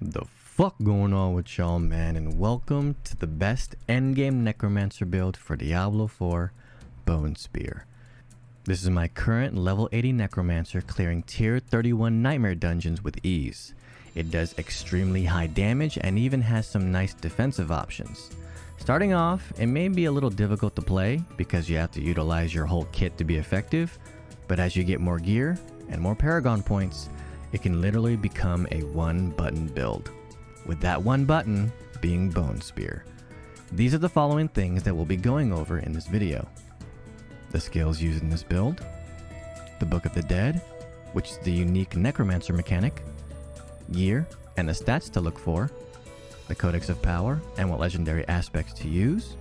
The fuck going on with y'all, man, and welcome to the best endgame Necromancer build for Diablo 4 Bone Spear. This is my current level 80 Necromancer clearing tier 31 nightmare dungeons with ease. It does extremely high damage and even has some nice defensive options. Starting off, it may be a little difficult to play because you have to utilize your whole kit to be effective, but as you get more gear and more Paragon points, it can literally become a one-button build, with that one button being Bone Spear. These are the following things that we'll be going over in this video. The skills used in this build, the Book of the Dead, which is the unique Necromancer mechanic, gear and the stats to look for, the Codex of Power and what legendary aspects to use,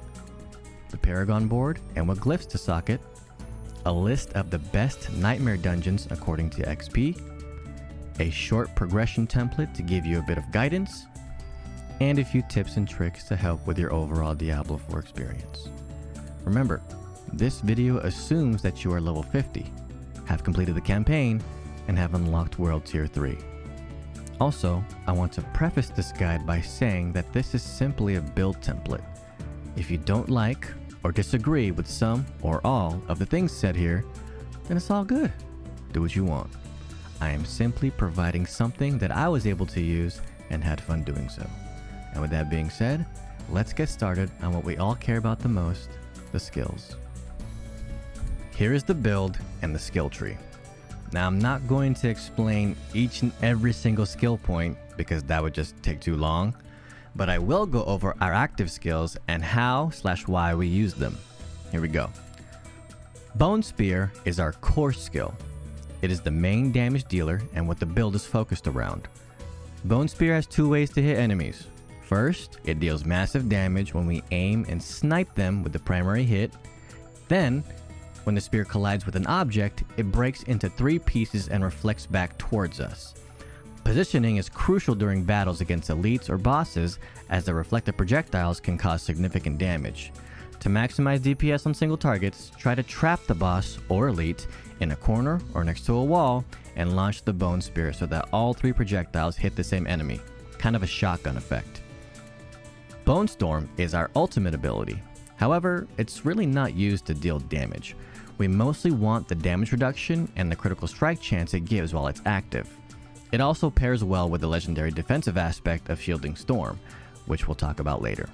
the Paragon board and what glyphs to socket, a list of the best nightmare dungeons according to XP, a short progression template to give you a bit of guidance, and a few tips and tricks to help with your overall Diablo 4 experience. Remember, this video assumes that you are level 50, have completed the campaign, and have unlocked World Tier 3. Also, I want to preface this guide by saying that this is simply a build template. If you don't like or disagree with some or all of the things said here, then it's all good. Do what you want. I am simply providing something that I was able to use and had fun doing so. And with that being said, let's get started on what we all care about the most, the skills. Here is the build and the skill tree. Now I'm not going to explain each and every single skill point because that would just take too long, but I will go over our active skills and how/why we use them. Here we go. Bone Spear is our core skill. It is the main damage dealer and what the build is focused around. Bone Spear has two ways to hit enemies. First, it deals massive damage when we aim and snipe them with the primary hit. Then, when the spear collides with an object, it breaks into 3 pieces and reflects back towards us. Positioning is crucial during battles against elites or bosses, as the reflected projectiles can cause significant damage. To maximize DPS on single targets, try to trap the boss or elite in a corner or next to a wall and launch the Bone Spear so that all 3 projectiles hit the same enemy, kind of a shotgun effect. Bone Storm is our ultimate ability. However, it's really not used to deal damage. We mostly want the damage reduction and the critical strike chance it gives while it's active. It also pairs well with the legendary defensive aspect of Shielding Storm, which we'll talk about later.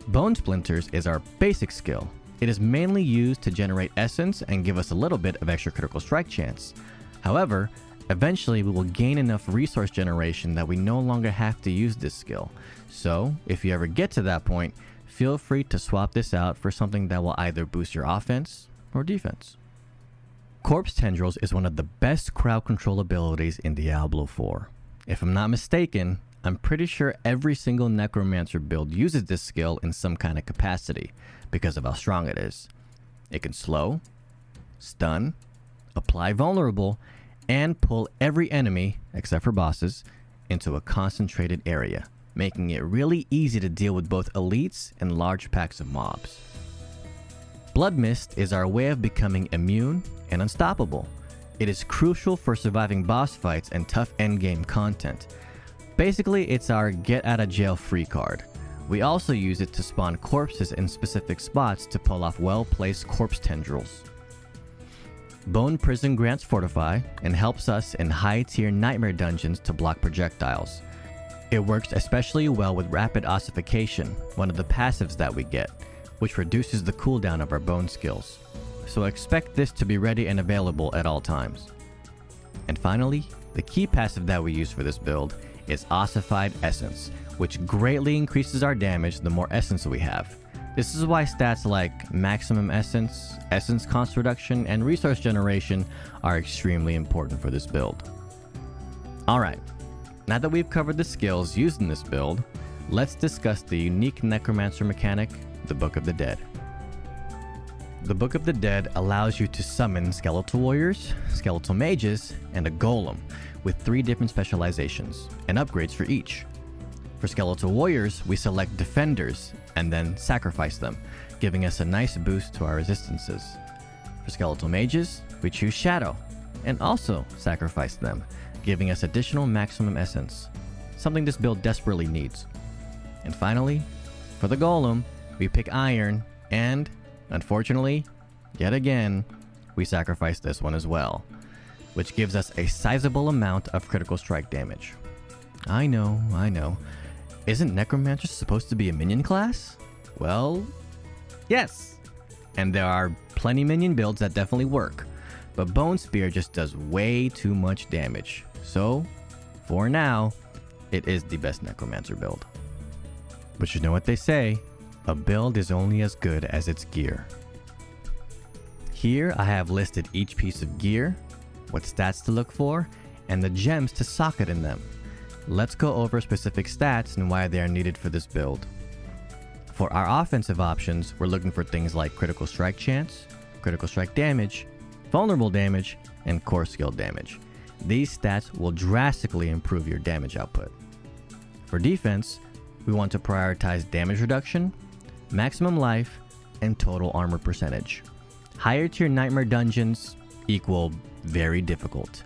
Bone Splinters is our basic skill. It is mainly used to generate essence and give us a little bit of extra critical strike chance. However, eventually we will gain enough resource generation that we no longer have to use this skill. So, if you ever get to that point, feel free to swap this out for something that will either boost your offense or defense. Corpse Tendrils is one of the best crowd control abilities in Diablo 4. If I'm not mistaken, I'm pretty sure every single Necromancer build uses this skill in some kind of capacity because of how strong it is. It can slow, stun, apply vulnerable, and pull every enemy, except for bosses, into a concentrated area, making it really easy to deal with both elites and large packs of mobs. Blood Mist is our way of becoming immune and unstoppable. It is crucial for surviving boss fights and tough endgame content. Basically, it's our get out of jail free card. We also use it to spawn corpses in specific spots to pull off well-placed corpse tendrils. Bone Prison grants Fortify and helps us in high-tier nightmare dungeons to block projectiles. It works especially well with Rapid Ossification, one of the passives that we get, which reduces the cooldown of our bone skills. So expect this to be ready and available at all times. And finally, the key passive that we use for this build is Ossified Essence, which greatly increases our damage the more essence we have. This is why stats like maximum essence, essence cost reduction, and resource generation are extremely important for this build. Alright, now that we've covered the skills used in this build, let's discuss the unique Necromancer mechanic, the Book of the Dead. The Book of the Dead allows you to summon skeletal warriors, skeletal mages, and a golem, with 3 different specializations and upgrades for each. For skeletal warriors, we select defenders and then sacrifice them, giving us a nice boost to our resistances. For skeletal mages, we choose shadow and also sacrifice them, giving us additional maximum essence. something this build desperately needs. And finally, for the golem, we pick iron, and unfortunately, yet again, we sacrifice this one as well, which gives us a sizable amount of critical strike damage. I know. Isn't Necromancer supposed to be a minion class? Well, yes. And there are plenty minion builds that definitely work, but Bone Spear just does way too much damage. So, for now, it is the best Necromancer build. But you know what they say, a build is only as good as its gear. Here I have listed each piece of gear, what stats to look for, and the gems to socket in them. Let's go over specific stats and why they are needed for this build. For our offensive options, we're looking for things like critical strike chance, critical strike damage, vulnerable damage, and core skill damage. These stats will drastically improve your damage output. For defense, we want to prioritize damage reduction, maximum life, and total armor percentage. Higher tier nightmare dungeons equal very difficult.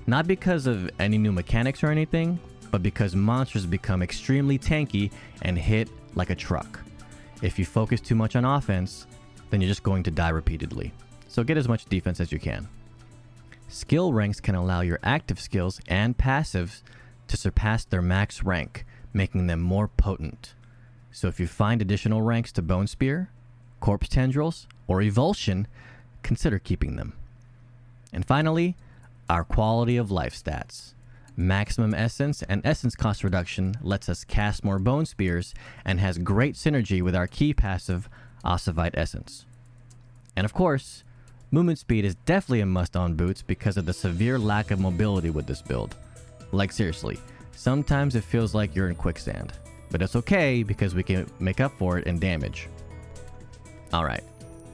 Not because of any new mechanics or anything, but because monsters become extremely tanky and hit like a truck. If you focus too much on offense, then you're just going to die repeatedly. So get as much defense as you can. Skill ranks can allow your active skills and passives to surpass their max rank, making them more potent. So if you find additional ranks to Bone Spear, Corpse Tendrils, or Evulsion, consider keeping them. And finally, our quality of life stats. Maximum essence and essence cost reduction lets us cast more Bone Spears and has great synergy with our key passive, Ossivite Essence. And of course, movement speed is definitely a must on boots because of the severe lack of mobility with this build. Like seriously, sometimes it feels like you're in quicksand, but it's okay because we can make up for it in damage. Alright,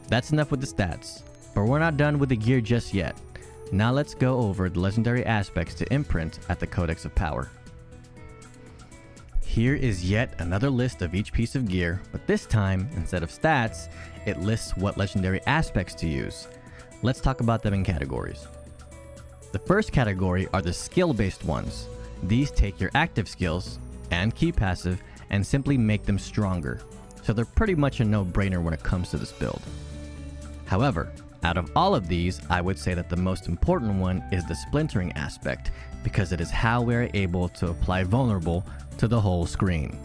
that's enough with the stats, but we're not done with the gear just yet. Now let's go over the legendary aspects to imprint at the Codex of Power. Here is yet another list of each piece of gear, but this time, instead of stats, it lists what legendary aspects to use. Let's talk about them in categories. The first category are the skill-based ones. These take your active skills and key passive and simply make them stronger, so they're pretty much a no-brainer when it comes to this build. However, out of all of these, I would say that the most important one is the splintering aspect, because it is how we are able to apply vulnerable to the whole screen.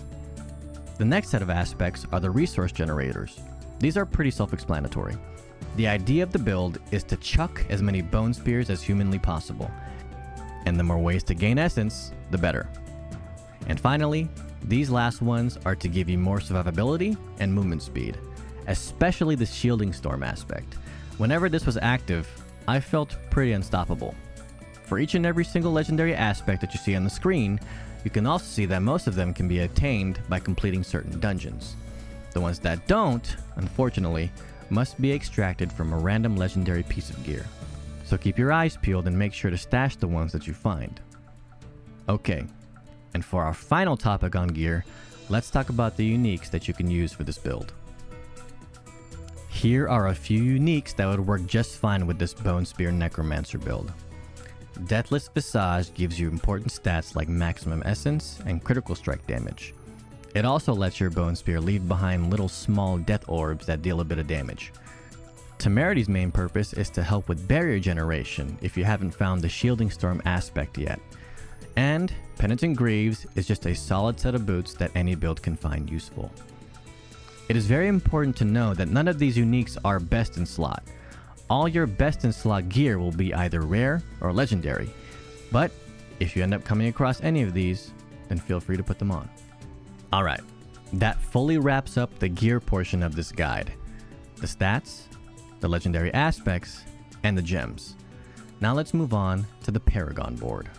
The next set of aspects are the resource generators. These are pretty self-explanatory. The idea of the build is to chuck as many Bone Spears as humanly possible, and the more ways to gain essence, the better. And finally, these last ones are to give you more survivability and movement speed, especially the shielding storm aspect. Whenever this was active, I felt pretty unstoppable. For each and every single legendary aspect that you see on the screen, you can also see that most of them can be attained by completing certain dungeons. The ones that don't, unfortunately, must be extracted from a random legendary piece of gear. So keep your eyes peeled and make sure to stash the ones that you find. Okay, and for our final topic on gear, let's talk about the uniques that you can use for this build. Here are a few uniques that would work just fine with this Bone Spear Necromancer build. Deathless Visage gives you important stats like maximum essence and critical strike damage. It also lets your Bone Spear leave behind little small death orbs that deal a bit of damage. Temerity's main purpose is to help with barrier generation if you haven't found the shielding storm aspect yet. And Penitent Greaves is just a solid set of boots that any build can find useful. It is very important to know that none of these uniques are best in slot. All your best in slot gear will be either rare or legendary, but if you end up coming across any of these, then feel free to put them on. Alright, that fully wraps up the gear portion of this guide. The stats, the legendary aspects, and the gems. Now let's move on to the Paragon board.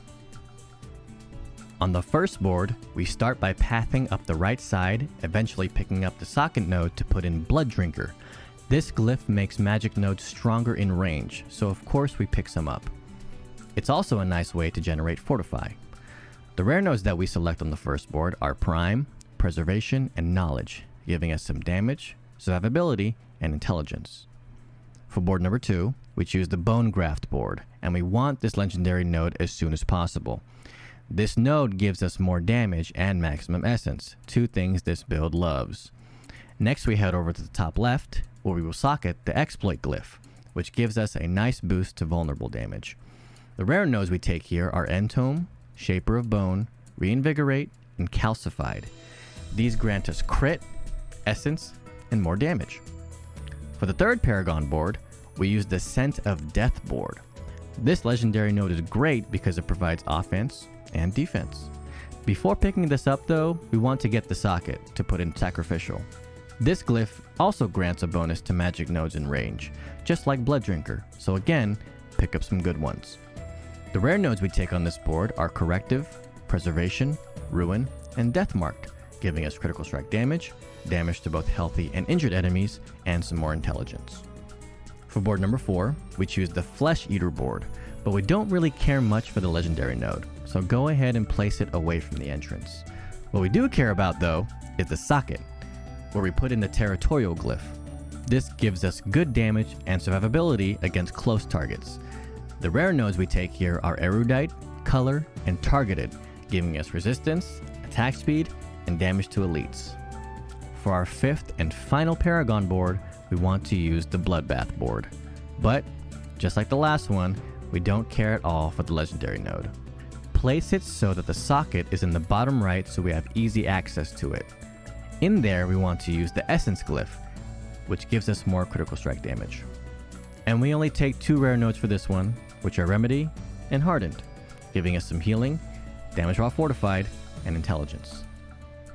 On the first board, we start by pathing up the right side, eventually picking up the socket node to put in Blood Drinker. This glyph makes magic nodes stronger in range, so of course we pick some up. It's also a nice way to generate Fortify. The rare nodes that we select on the first board are Prime, Preservation, and Knowledge, giving us some damage, survivability, and intelligence. For board number 2, we choose the Bone Graft board, and we want this legendary node as soon as possible. This node gives us more damage and maximum essence, two things this build loves. Next we head over to the top left, where we will socket the exploit glyph, which gives us a nice boost to vulnerable damage. The rare nodes we take here are Entome, Shaper of Bone, Reinvigorate, and Calcified. These grant us crit, essence, and more damage. For the third Paragon board, we use the Scent of Death board. This legendary node is great because it provides offense and defense. Before picking this up though, we want to get the socket to put in Sacrificial. This glyph also grants a bonus to magic nodes in range, just like Blood Drinker, so again, pick up some good ones. The rare nodes we take on this board are Corrective, Preservation, Ruin, and Death Marked, giving us critical strike damage, damage to both healthy and injured enemies, and some more intelligence. For board number 4, we choose the Flesh Eater board, but we don't really care much for the legendary node, so go ahead and place it away from the entrance. What we do care about though is the socket, where we put in the Territorial glyph. This gives us good damage and survivability against close targets. The rare nodes we take here are Erudite, Color, and Targeted, giving us resistance, attack speed, and damage to elites. For our 5th and final Paragon board, we want to use the Bloodbath board. But, just like the last one, we don't care at all for the legendary node. Place it so that the socket is in the bottom right so we have easy access to it. In there, we want to use the Essence glyph, which gives us more critical strike damage. And we only take 2 rare nodes for this one, which are Remedy and Hardened, giving us some healing, damage while fortified, and intelligence.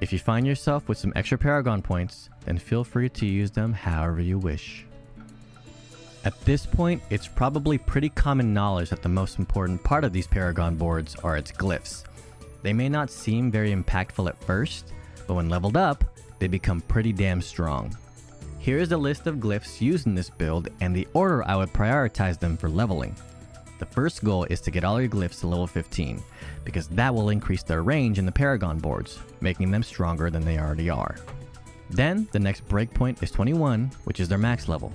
If you find yourself with some extra Paragon points, then feel free to use them however you wish. At this point, it's probably pretty common knowledge that the most important part of these Paragon boards are its glyphs. They may not seem very impactful at first, but when leveled up, they become pretty damn strong. Here is a list of glyphs used in this build and the order I would prioritize them for leveling. The first goal is to get all your glyphs to level 15, because that will increase their range in the Paragon boards, making them stronger than they already are. Then, the next breakpoint is 21, which is their max level.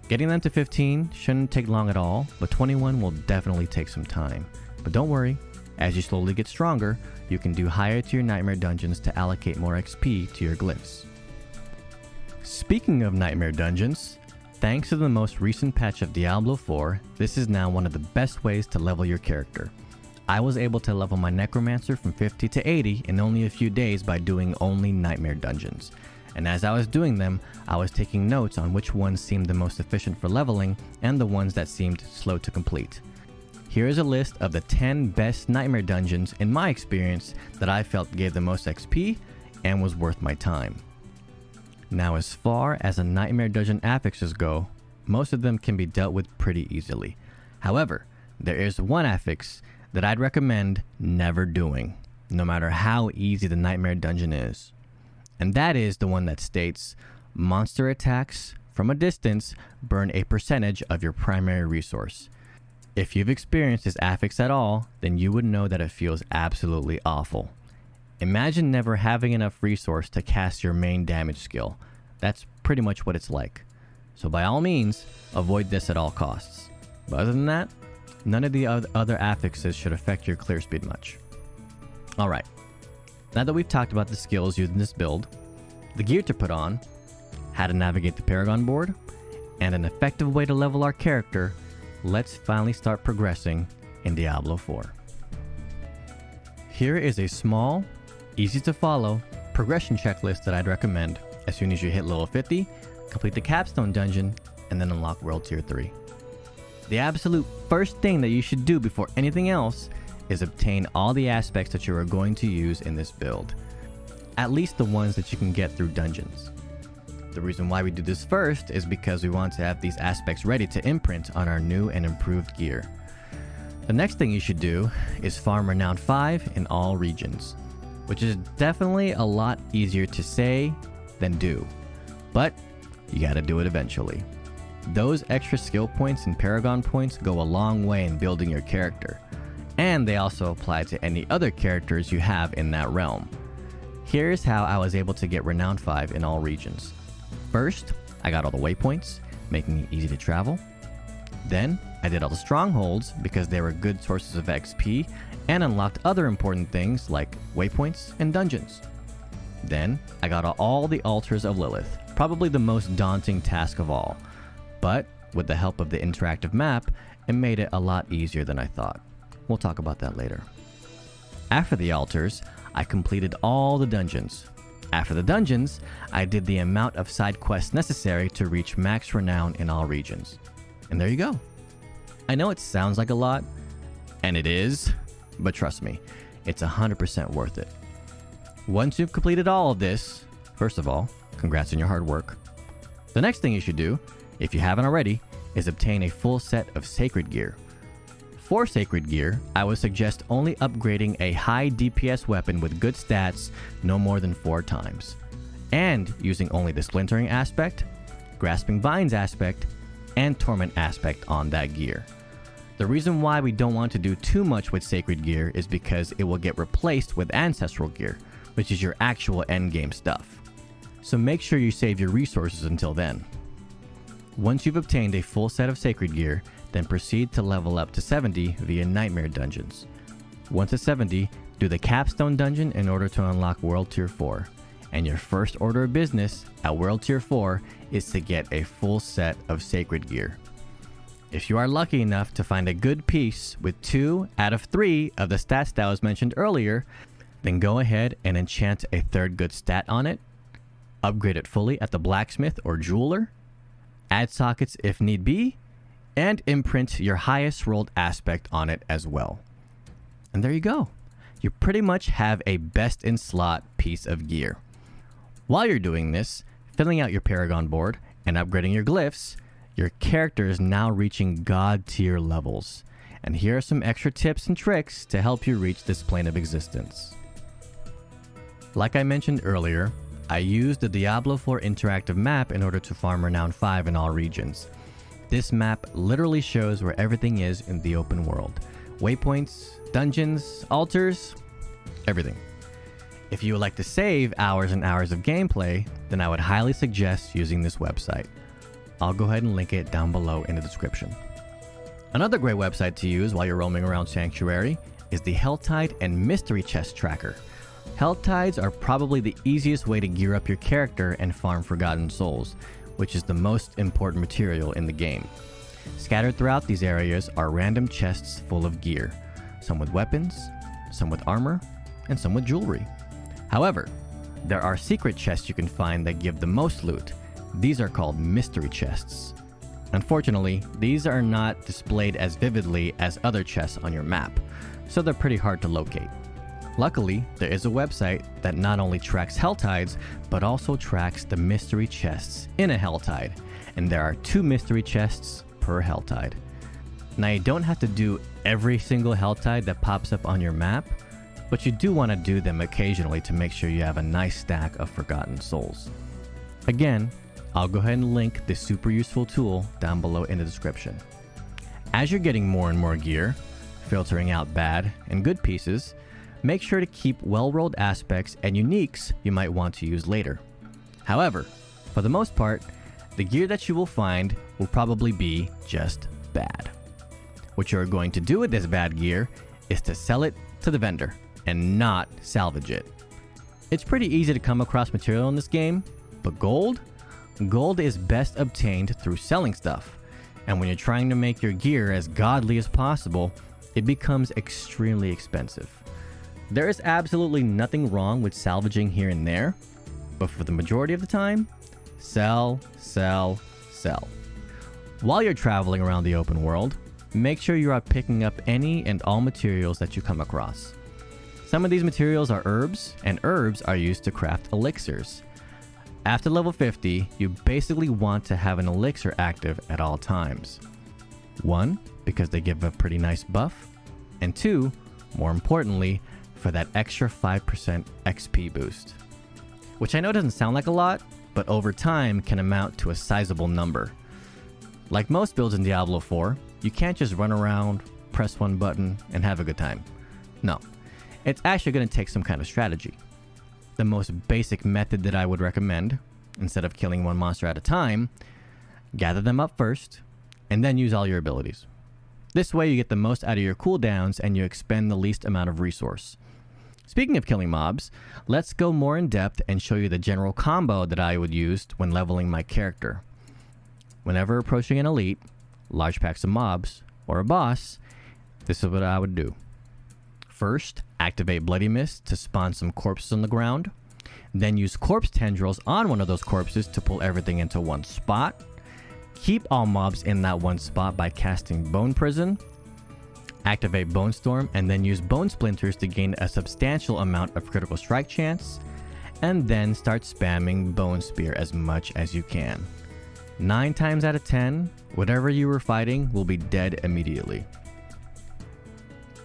Getting them to 15 shouldn't take long at all, but 21 will definitely take some time. But don't worry, as you slowly get stronger, you can do higher tier Nightmare dungeons to allocate more XP to your glyphs. Speaking of Nightmare dungeons, thanks to the most recent patch of Diablo 4, this is now one of the best ways to level your character. I was able to level my Necromancer from 50 to 80 in only a few days by doing only Nightmare dungeons. And as I was doing them, I was taking notes on which ones seemed the most efficient for leveling and the ones that seemed slow to complete. Here is a list of the 10 best Nightmare dungeons in my experience that I felt gave the most XP and was worth my time. Now, as far as the Nightmare dungeon affixes go, most of them can be dealt with pretty easily. However, there is one affix that I'd recommend never doing, no matter how easy the Nightmare dungeon is. And that is the one that states, monster attacks from a distance burn a percentage of your primary resource. If you've experienced this affix at all, then you would know that it feels absolutely awful. Imagine never having enough resource to cast your main damage skill. That's pretty much what it's like. So by all means, avoid this at all costs. But other than that, none of the other affixes should affect your clear speed much. Alright, now that we've talked about the skills used in this build, the gear to put on, how to navigate the Paragon board, and an effective way to level our character, let's finally start progressing in Diablo 4. Here is a small, easy to follow progression checklist that I'd recommend as soon as you hit level 50, complete the capstone dungeon, and then unlock world tier 3. The absolute first thing that you should do before anything else is obtain all the aspects that you are going to use in this build. At least the ones that you can get through dungeons. The reason why we do this first is because we want to have these aspects ready to imprint on our new and improved gear. The next thing you should do is farm Renown 5 in all regions, which is definitely a lot easier to say than do, but you gotta do it eventually. Those extra skill points and Paragon points go a long way in building your character, and they also apply to any other characters you have in that realm. Here's how I was able to get Renown 5 in all regions. First, I got all the waypoints, making it easy to travel. Then, I did all the strongholds because they were good sources of XP and unlocked other important things like waypoints and dungeons. Then, I got all the altars of Lilith, probably the most daunting task of all. But, with the help of the interactive map, it made it a lot easier than I thought. We'll talk about that later. After the altars, I completed all the dungeons. After the dungeons, I did the amount of side quests necessary to reach max renown in all regions. And there you go. I know it sounds like a lot, and it is, but trust me, it's 100% worth it. Once you've completed all of this, first of all, congrats on your hard work. The next thing you should do, if you haven't already, is obtain a full set of sacred gear. For sacred gear, I would suggest only upgrading a high DPS weapon with good stats no more than 4 times, and using only the splintering aspect, grasping vines aspect, and torment aspect on that gear. The reason why we don't want to do too much with sacred gear is because it will get replaced with ancestral gear, which is your actual endgame stuff. So make sure you save your resources until then. Once you've obtained a full set of sacred gear, then proceed to level up to 70 via nightmare dungeons. Once at 70, do the capstone dungeon in order to unlock World Tier 4. And your first order of business at World Tier 4 is to get a full set of sacred gear. If you are lucky enough to find a good piece with 2 out of 3 of the stats that was mentioned earlier, then go ahead and enchant a third good stat on it, upgrade it fully at the blacksmith or jeweler, add sockets if need be, and imprint your highest rolled aspect on it as well. And there you go. You pretty much have a best in slot piece of gear. While you're doing this, filling out your Paragon board and upgrading your glyphs, your character is now reaching god tier levels. And here are some extra tips and tricks to help you reach this plane of existence. Like I mentioned earlier, I used the Diablo 4 interactive map in order to farm Renown 5 in all regions. This map literally shows where everything is in the open world. Waypoints, dungeons, altars, everything. If you would like to save hours and hours of gameplay, then I would highly suggest using this website. I'll go ahead and link it down below in the description. Another great website to use while you're roaming around Sanctuary is the Helltide and Mystery Chest Tracker. Helltides are probably the easiest way to gear up your character and farm Forgotten Souls, which is the most important material in the game. Scattered throughout these areas are random chests full of gear, some with weapons, some with armor, and some with jewelry. However, there are secret chests you can find that give the most loot. These are called mystery chests. Unfortunately, these are not displayed as vividly as other chests on your map, so they're pretty hard to locate. Luckily, there is a website that not only tracks Helltides, but also tracks the mystery chests in a Helltide, and there are 2 mystery chests per Helltide. Now, you don't have to do every single Helltide that pops up on your map, but you do want to do them occasionally to make sure you have a nice stack of Forgotten Souls. Again, I'll go ahead and link this super useful tool down below in the description. As you're getting more and more gear, filtering out bad and good pieces, make sure to keep well-rolled aspects and uniques you might want to use later. However, for the most part, the gear that you will find will probably be just bad. What you're going to do with this bad gear is to sell it to the vendor and not salvage it. It's pretty easy to come across material in this game, but gold is best obtained through selling stuff. And when you're trying to make your gear as godly as possible, it becomes extremely expensive. There is absolutely nothing wrong with salvaging here and there, but for the majority of the time, sell, sell, sell. While you're traveling around the open world, make sure you are picking up any and all materials that you come across. Some of these materials are herbs, and herbs are used to craft elixirs. After level 50, you basically want to have an elixir active at all times. 1, because they give a pretty nice buff, and 2, more importantly, for that extra 5% XP boost. Which I know doesn't sound like a lot, but over time can amount to a sizable number. Like most builds in Diablo 4, you can't just run around, press one button, and have a good time. No, it's actually going to take some kind of strategy. The most basic method that I would recommend, instead of killing one monster at a time, gather them up first, and then use all your abilities. This way you get the most out of your cooldowns and you expend the least amount of resource. Speaking of killing mobs, let's go more in depth and show you the general combo that I would use when leveling my character. Whenever approaching an elite, large packs of mobs, or a boss, this is what I would do. First, activate Bloody Mist to spawn some corpses on the ground. Then use corpse tendrils on one of those corpses to pull everything into one spot. Keep all mobs in that one spot by casting Bone Prison. Activate Bone Storm and then use Bone Splinters to gain a substantial amount of critical strike chance. And then start spamming Bone Spear as much as you can. 9 times out of 10, whatever you were fighting will be dead immediately.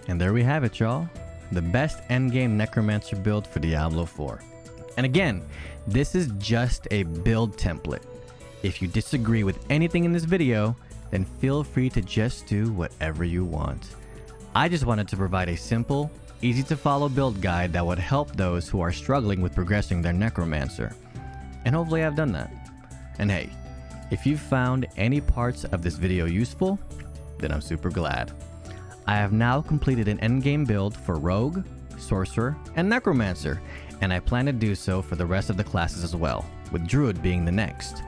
And there we have it, y'all. The best endgame Necromancer build for Diablo 4. And again, this is just a build template. If you disagree with anything in this video, then feel free to just do whatever you want. I just wanted to provide a simple, easy to follow build guide that would help those who are struggling with progressing their Necromancer. And hopefully I've done that. And hey, if you found any parts of this video useful, then I'm super glad. I have now completed an endgame build for Rogue, Sorcerer, and Necromancer, and I plan to do so for the rest of the classes as well, with Druid being the next.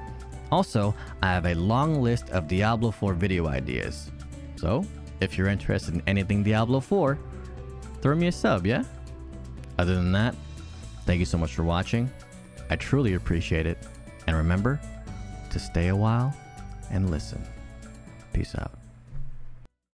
Also, I have a long list of Diablo 4 video ideas. So, if you're interested in anything Diablo 4, throw me a sub, yeah? Other than that, thank you so much for watching. I truly appreciate it. And remember to stay a while and listen. Peace out.